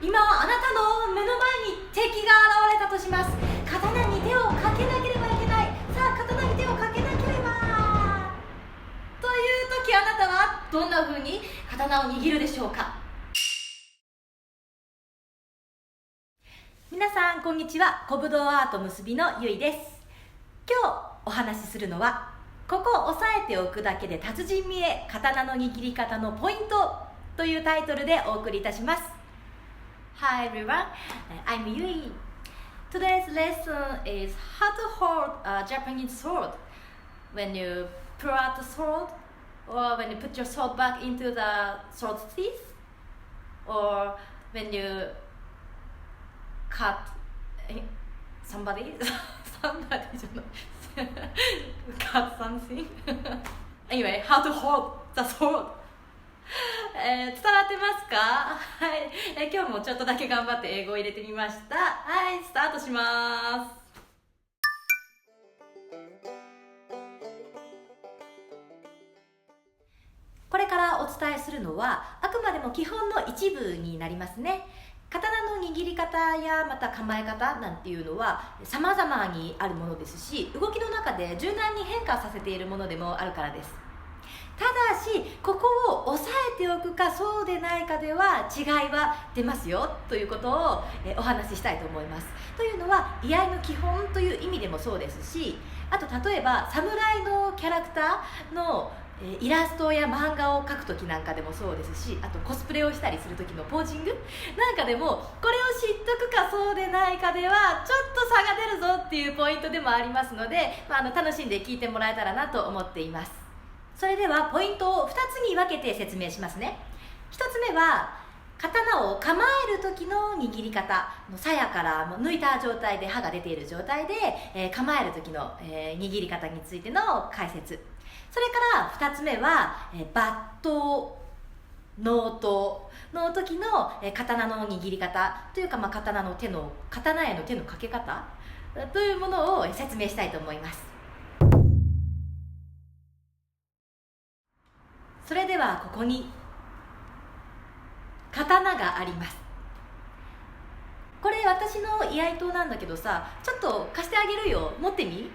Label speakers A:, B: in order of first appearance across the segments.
A: 今あなたの目の前に敵が現れたとします。刀に手をかけなければいけない。さあ刀に手をかけなければという時、あなたはどんな風に刀を握るでしょうか。皆さんこんにちは。小武道アート結びのゆいです。今日お話しするのは、ここ押さえておくだけで達人見え、刀の握り方のポイントというタイトルでお送りいたします。Hi everyone, I'm Yui. Today's lesson is how to hold a Japanese sword when you pull out the sword, or when you put your sword back into the sword teeth, or when you cut somebody cut something anyway, how to hold the sword 伝わってますか？はい、今日もちょっとだけ頑張って英語を入れてみました。はい、スタートします。これからお伝えするのはあくまでも基本の一部になりますね。刀の握り方やまた構え方なんていうのは様々にあるものですし、動きの中で柔軟に変化させているものでもあるからです。ただしここを押さえておくかそうでないかでは違いは出ますよということをお話ししたいと思います。というのは居合の基本という意味でもそうですし、あと例えば侍のキャラクターのイラストや漫画を描くときなんかでもそうですし、あとコスプレをしたりするときのポージングなんかでも、これを知っとくかそうでないかではちょっと差が出るぞっていうポイントでもありますので、楽しんで聞いてもらえたらなと思っています。それではポイントを2つに分けて説明しますね。1つ目は刀を構える時の握り方、鞘から抜いた状態で刃が出ている状態で、構える時の、握り方についての解説。それから2つ目は抜刀、納刀の時の刀の握り方というか、刀への手のかけ方というものを説明したいと思います。それではここに刀があります。これ私の居合刀なんだけどさ、ちょっと貸してあげるよ、持ってみ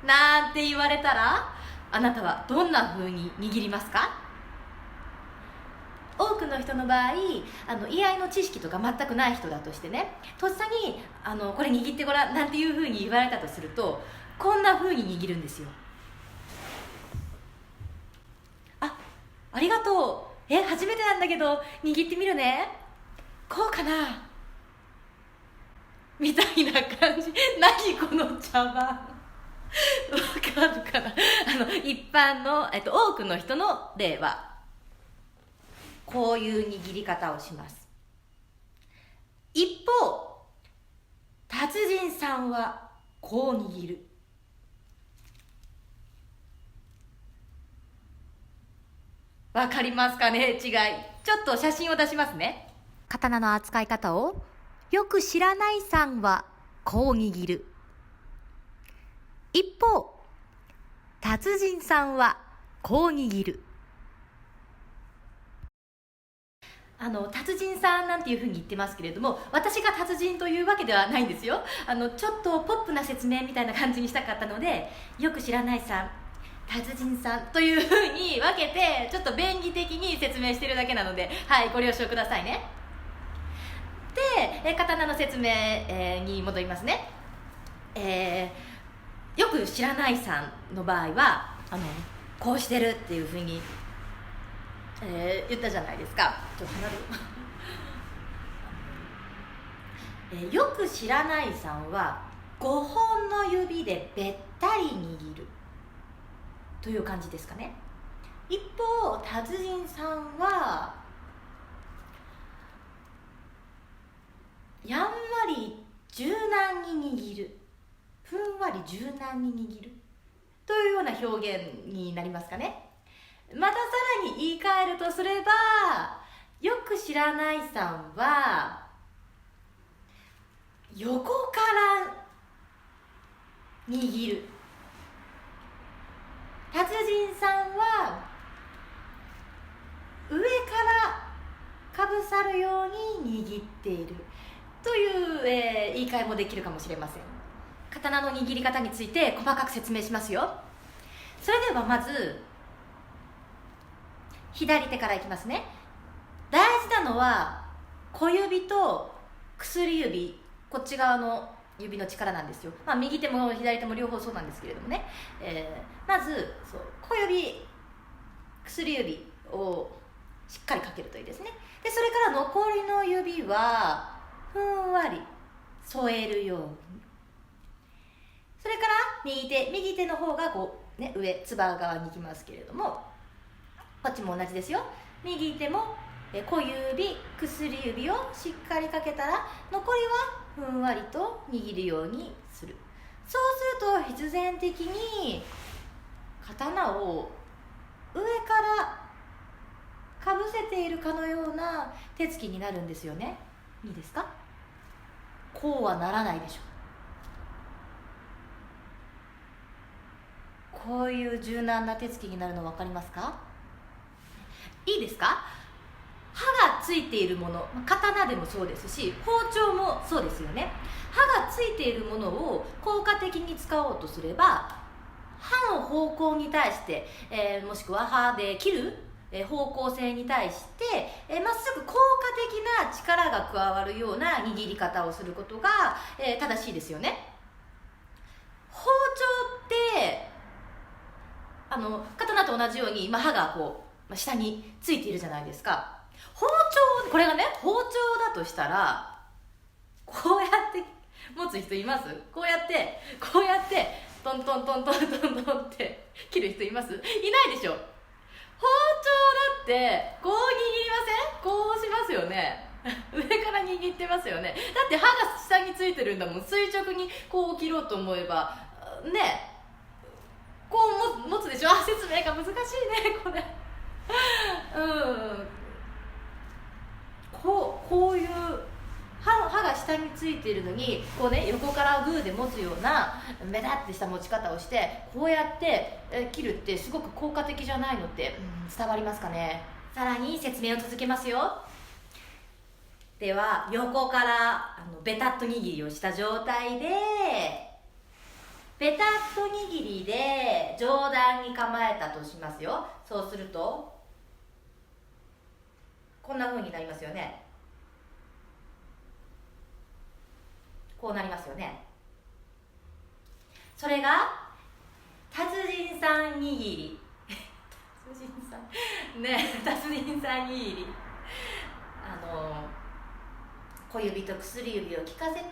A: なんて言われたら、あなたはどんな風に握りますか？多くの人の場合、居合の知識とか全くない人だとしてね、とっさにこれ握ってごらんなんていう風に言われたとすると、こんな風に握るんですよ。ありがとう。初めてなんだけど握ってみるね。こうかなみたいな感じ。何この茶番わかるかな。一般の、多くの人の例はこういう握り方をします。一方達人さんはこう握る。わかりますかね、違い。ちょっと写真を出しますね。刀の扱い方をよく知らないさんはこう握る。一方達人さんはこう握る。達人さんなんていうふうに言ってますけれども、私が達人というわけではないんですよ。ちょっとポップな説明みたいな感じにしたかったので、よく知らないさん、達人さんというふうに分けて、ちょっと便宜的に説明しているだけなので、はい、ご了承くださいね。で、刀の説明、に戻りますね。よく知らないさんの場合はこうしてるっていうふうに、言ったじゃないですか。ちょっと離れるよく知らないさんは5本の指でべったり握るという感じですかね。一方達人さんはやんわり柔軟に握る、ふんわり柔軟に握るというような表現になりますかね。またさらに言い換えるとすれば、よく知らないさんは横から握る、達人さんは上からかぶさるように握っているという、言い換えもできるかもしれません。刀の握り方について細かく説明しますよ。それではまず左手からいきますね。大事なのは小指と薬指、こっち側の指の力なんですよ。右手も左手も両方そうなんですけれどもね、まずそう小指、薬指をしっかりかけるといいですね。でそれから残りの指はふんわり添えるように。それから右手の方が上つば側に行きますけれども、こっちも同じですよ。右手も小指、薬指をしっかりかけたら残りはふんわりと握るようにする。そうすると必然的に刀を上からかぶせているかのような手つきになるんですよね。いいですか？こうはならないでしょ。こういう柔軟な手つきになるの分かりますか？いいですか？刃がついているもの、刀でもそうですし包丁もそうですよね。刃がついているものを効果的に使おうとすれば、刃の方向に対して、もしくは刃で切る方向性に対してまっすぐ効果的な力が加わるような握り方をすることが、正しいですよね。包丁って刀と同じように、刃が下についているじゃないですか。包丁、これがね包丁だとしたらこうやって持つ人います？こうやってトントントントントントンって切る人います？いないでしょ。包丁だってこう握りません？こうしますよね。上から握ってますよね。だって刃が下についてるんだもん。垂直にこう切ろうと思えばね、こう持つでしょ。説明が難しいねこれ。こういう刃が下についているのに横からグーで持つようなメタッてした持ち方をしてこうやって切るってすごく効果的じゃないのって、伝わりますかね。さらに説明を続けますよ。では横からベタッと握りをした状態でベタッと握りで上段に構えたとしますよ。そうするとこんな風になりますよね。こうなりますよね。それが達人さん握り達人さんね、達人さん握り小指と薬指を効かせて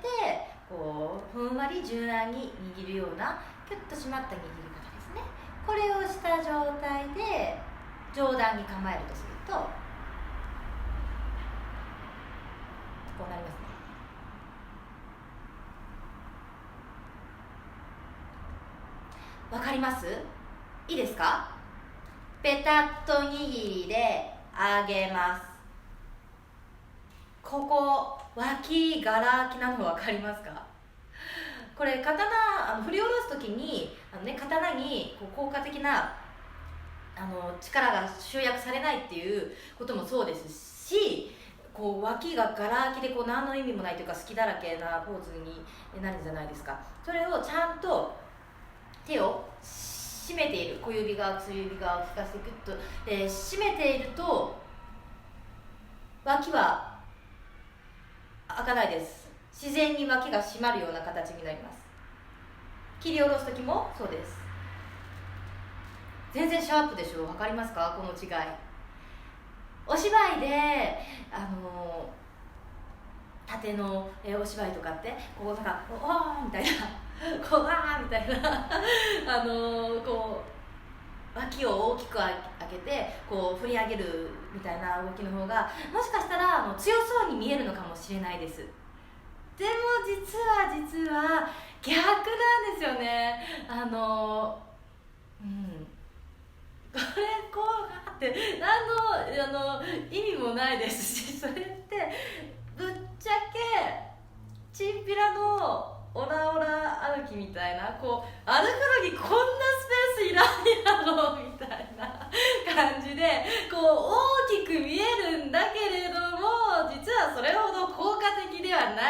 A: ふんわり柔軟に握るようなキュッと締まった握り方ですね。これをした状態で上段に構えるとするとこうなりますね。わかります？いいですか？ペタッと握りで上げます。ここ脇がら空きなの分かりますか？これ刀振り下ろす時に刀に効果的な力が集約されないっていうこともそうですし、脇ががら空きで何の意味もないというか隙だらけなポーズになるじゃないですか。それをちゃんと手を締めている、小指側薬指側を効かせてグッと、締めていると脇は開かないです。自然に脇が締まるような形になります。切り下ろす時もそうです。全然シャープでしょ。分かりますか？この違い。お芝居で縦のお芝居とかってわーみたいなわーみたいな脇を大きく開けて振り上げるみたいな動きの方がもしかしたら強そうに見えるのかもしれないです。でも実は逆なんですよね。これこうがって何の意味もないですし、それってぶっちゃけチンピラのオラオラ歩きみたいな歩くのにこんなスペースいらんやろみたいな感じで大きく見えるんだけれども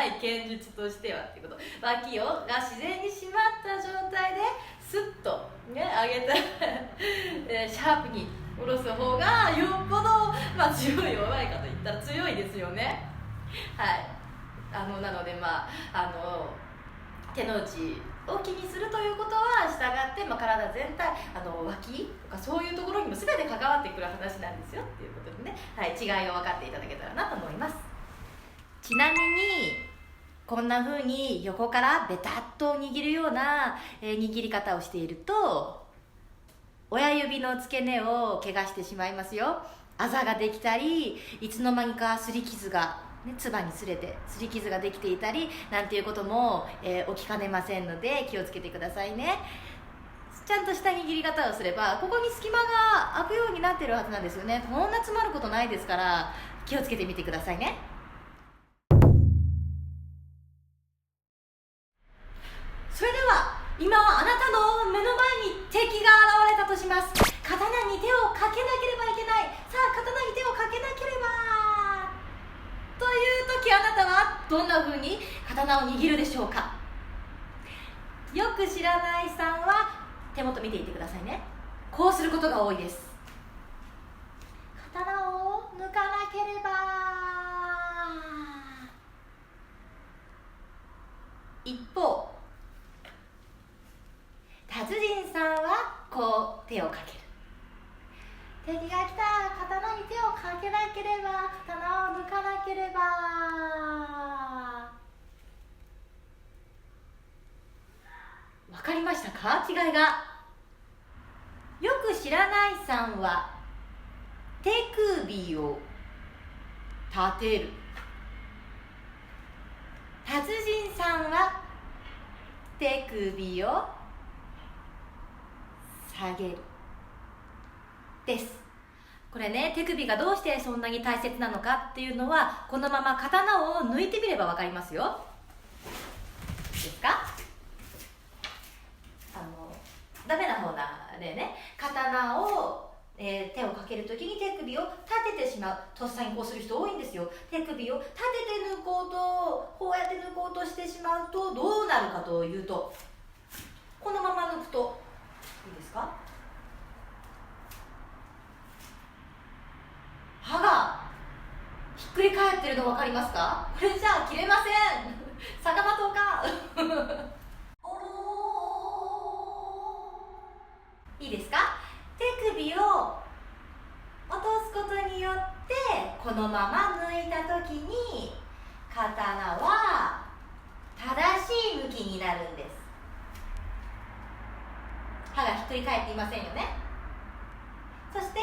A: ない剣術としてはっていうこと、脇が自然に締まった状態でスッと、ね、上げたシャープに下ろす方がよっぽど、強い弱いかといったら強いですよね。はい、なので手の内を気にするということは従って、体全体脇とかそういうところにも全て関わってくる話なんですよっていうことでね、はい、違いが分かっていただけたらなと思います。ちなみにこんな風に横からベタッと握るような、握り方をしていると親指の付け根を怪我してしまいますよ。あざができたり、いつの間にか擦り傷が、唾に擦れて擦り傷ができていたりなんていうことも、起きかねませんので気をつけてくださいね。ちゃんとした握り方をすればここに隙間が空くようになってるはずなんですよね。こんな詰まることないですから気をつけてみてくださいね。それでは今あなたの目の前に敵が現れたとします。刀に手をかけなければいけない。さあ刀に手をかけなければという時、あなたはどんな風に刀を握るでしょうか。よく知らないさんは手元見ていてくださいね。こうすることが多いです。刀を抜かなければ。一方達人さんはこう手をかける。敵が来た、刀に手をかけなければ、刀を抜かなければ。わかりましたか、違いが。よく知らないさんは手首を立てる。達人さんは手首を下げるです。これね、手首がどうしてそんなに大切なのかっていうのはこのまま刀を抜いてみれば分かりますよ。ですか。ダメな方なんでね、刀を、手をかけるときに手首を立ててしまう。とっさにこうする人多いんですよ。手首を立てて抜こうと、こうやって抜こうとしてしまうとどうなるかというと、このまま抜くといいですか、刃がひっくり返ってるの分かりますか。これじゃあ切れません。逆刃刀か。いいですか。手首を落とすことによってこのまま抜いた時に刀は正しい向きになるんです。刃がひっくり返っていませんよね。そして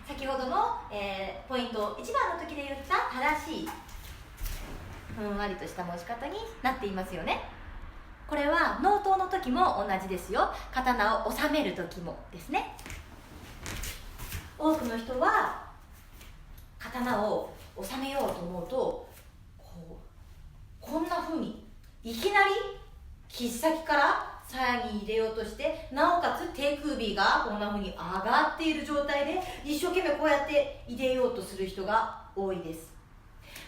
A: 先ほどの、ポイント1番の時で言った正しいふんわりとした持ち方になっていますよね。これは納刀の時も同じですよ。刀を収める時もですね。多くの人は刀を収めようと思うとこんな風にいきなり切っ先から鞘に入れようとして、なおかつ手首がこんな風に上がっている状態で一生懸命こうやって入れようとする人が多いです。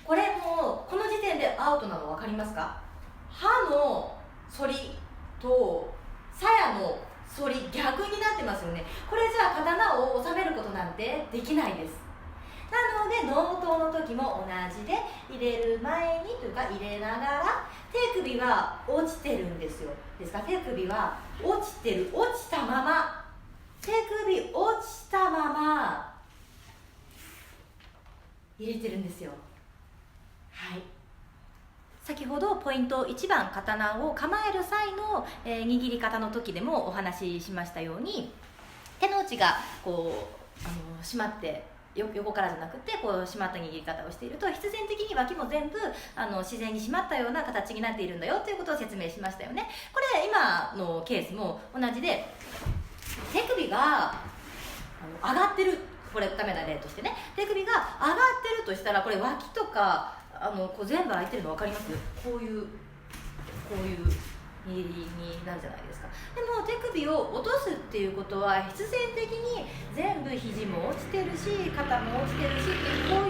A: これもうこの時点でアウトなの分かりますか。刃の反りと鞘の反り逆になってますよね。これじゃあ刀を収めることなんてできないです。なので納刀の時も同じで、入れる前にというか入れながら手首は落ちてるんですよ。ですから手首は落ちてる、落ちたまま、手首落ちたまま入れてるんですよ。はい、先ほどポイント1番、刀を構える際の、握り方の時でもお話ししましたように、手の内がこう締まって横からじゃなくてこう締まった握り方をしていると、必然的に脇も全部自然に締まったような形になっているんだよということを説明しましたよね。これ今のケースも同じで、手首が上がってる、これダメな例としてね、手首が上がってるとしたら、これ脇とかこう全部開いてるの分かります？こういう握りになるじゃないですか。でも手首を落とすっていうことは必然的に全部肘も落ちてるし肩も落ちてるしっていう、こう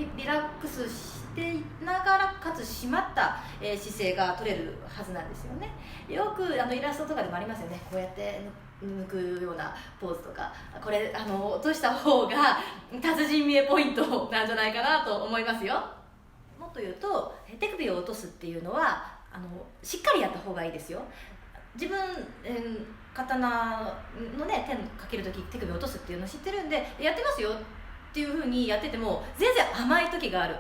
A: いうリラックスししていながらかつ締まった、姿勢が取れるはずなんですよね。よくイラストとかでもありますよね。こうやって抜くようなポーズとか、これ落とした方が達人見えポイントなんじゃないかなと思いますよ。もっと言うと手首を落とすっていうのはしっかりやった方がいいですよ。自分、刀のね手かけるとき手首を落とすっていうのを知ってるんでやってますよっていう風にやってても全然甘い時がある。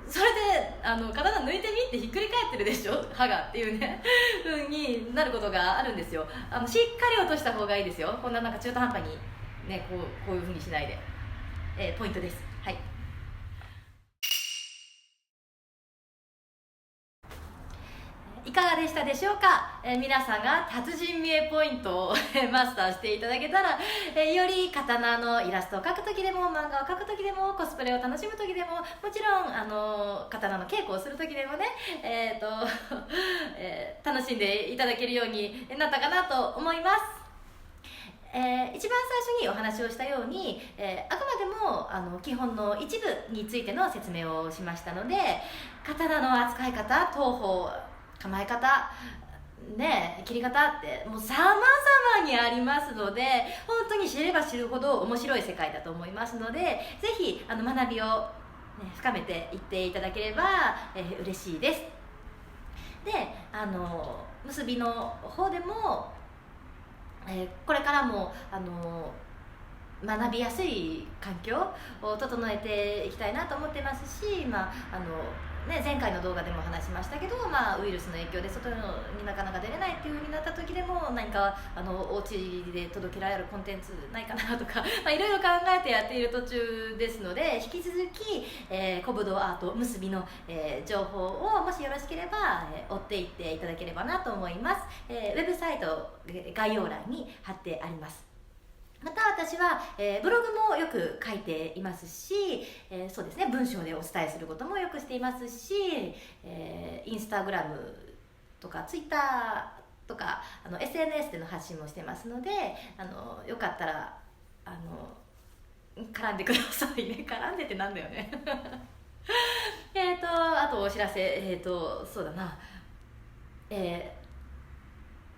A: それで刀抜いてみってひっくり返ってるでしょ刃がっていうね風になることがあるんですよ。しっかり落とした方がいいですよ。こんななんか中途半端にねこういう風にしないで、ポイントです。はい。いかがでしたでしょうか。皆さんが達人見えポイントをマスターしていただけたら、より刀のイラストを描くときでも漫画を描くときでもコスプレを楽しむときでももちろん刀の稽古をするときでもね、楽しんでいただけるようになったかなと思います。一番最初にお話をしたように、あくまでも基本の一部についての説明をしましたので、刀の扱い方、刀法、構え方ね、切り方ってもう様々にありますので、本当に知れば知るほど面白い世界だと思いますので、ぜひ学びを、深めていっていただければ、嬉しいです。で結びの方でも、これからも学びやすい環境を整えていきたいなと思ってますし、前回の動画でも話しましたけど、ウイルスの影響で外になかなか出れないっていう風になった時でも何かお家で届けられるコンテンツないかなとかいろいろ考えてやっている途中ですので、引き続き、小武道アート結びの、情報をもしよろしければ、追っていっていただければなと思います。ウェブサイト概要欄に貼ってあります。また私は、ブログもよく書いていますし、そうですね、文章でお伝えすることもよくしていますし、インスタグラムとかツイッターとかSNS での発信もしてますので、よかったら絡んでくださいね。絡んでってなんだよねあとお知らせ、そうだな、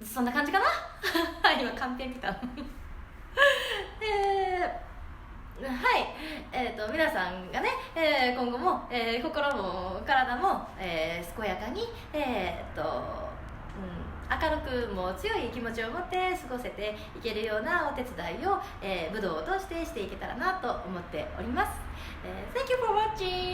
A: そんな感じかな今カンペ見たはい、皆さんがね、今後も、心も体も、健やかに、明るくも強い気持ちを持って過ごせていけるようなお手伝いを、武道を通してしていけたらなと思っております。Thank you for watching!